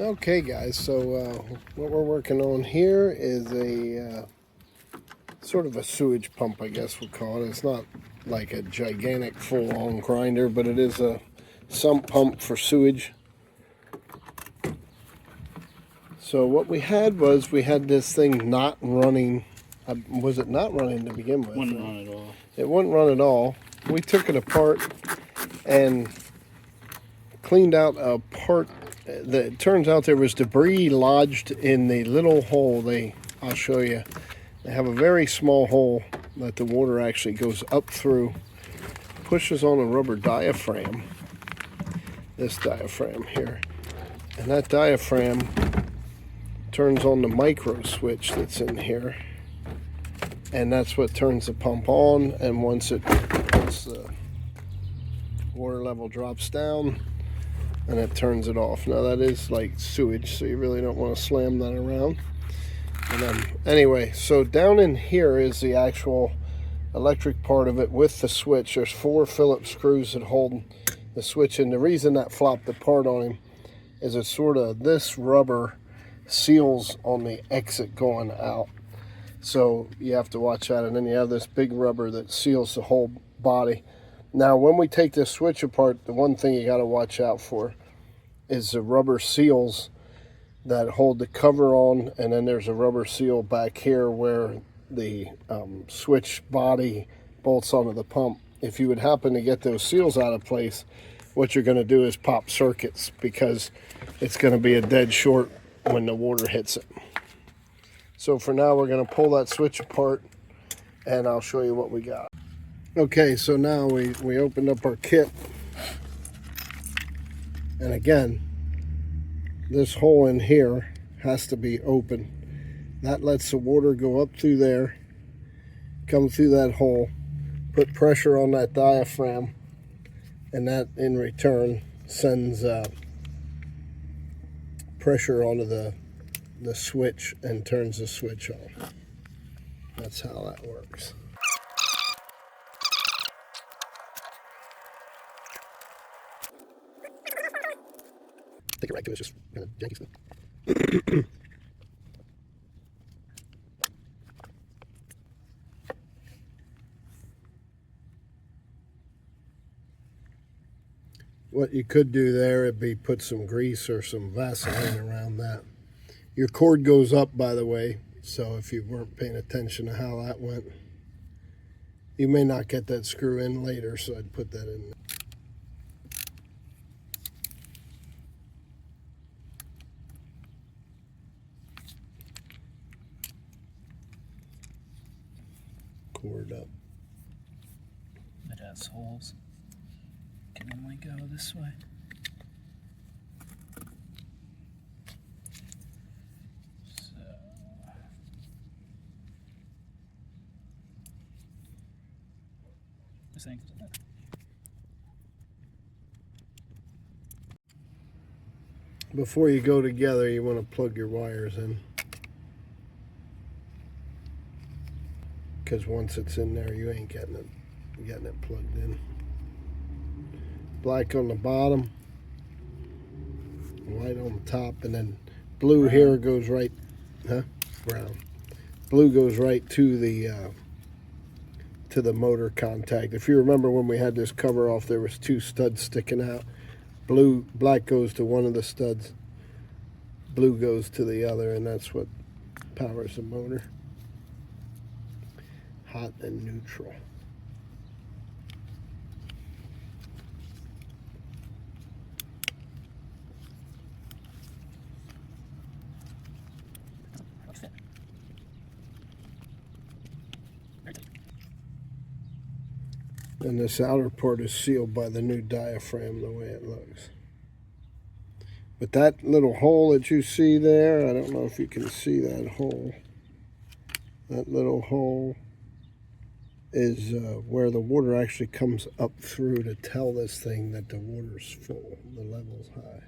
Okay guys, so what we're working on here is a sort of a sewage pump, I guess we'll call it. It's not like a gigantic full-on grinder, but it is a sump pump for sewage. So what we had was we had this thing not running. Was it not running to begin with? Wouldn't run at all. It wouldn't run at all. We took it apart and cleaned out a part. It turns out there was debris lodged in the little hole. I'll show you. They have a very small hole that the water actually goes up through, pushes on a rubber diaphragm, this diaphragm here, and that diaphragm turns on the micro switch that's in here, and that's what turns the pump on. And once the water level drops down, and it turns it off. Now that is like sewage, so you really don't want to slam that around. And then anyway, so down in here is the actual electric part of it with the switch. There's 4 Phillips screws that hold the switch, and the reason that flopped apart on him is it's sort of this rubber seals on the exit going out, so you have to watch that. And then you have this big rubber that seals the whole body. Now, when we take this switch apart, the one thing you got to watch out for is the rubber seals that hold the cover on, and then there's a rubber seal back here where the switch body bolts onto the pump. If you would happen to get those seals out of place, what you're going to do is pop circuits, because it's going to be a dead short when the water hits it. So for now, we're going to pull that switch apart, and I'll show you what we got. Okay, so now we opened up our kit, and again, this hole in here has to be open. That lets the water go up through there, come through that hole, put pressure on that diaphragm, and that in return sends pressure onto the switch and turns the switch on. That's how that works. Take it right to it, it's just kind of janky stuff. What you could do there would be put some grease or some Vaseline around that. Your cord goes up, by the way, so if you weren't paying attention to how that went, you may not get that screw in later, so I'd put that in there. Cord up. It has holes. Can only go this way. So this thing. Before you go together, you want to plug your wires in, because once it's in there, you ain't getting it plugged in. Black on the bottom, white on the top, and then blue brown. Here goes right, brown. Blue goes right to the motor contact. If you remember when we had this cover off, there was 2 studs sticking out. Black goes to one of the studs, blue goes to the other, and that's what powers the motor. Hot and neutral. And this outer part is sealed by the new diaphragm the way it looks. But that little hole that you see there, I don't know if you can see that hole. That little hole is where the water actually comes up through to tell this thing that the water's full, the level's high.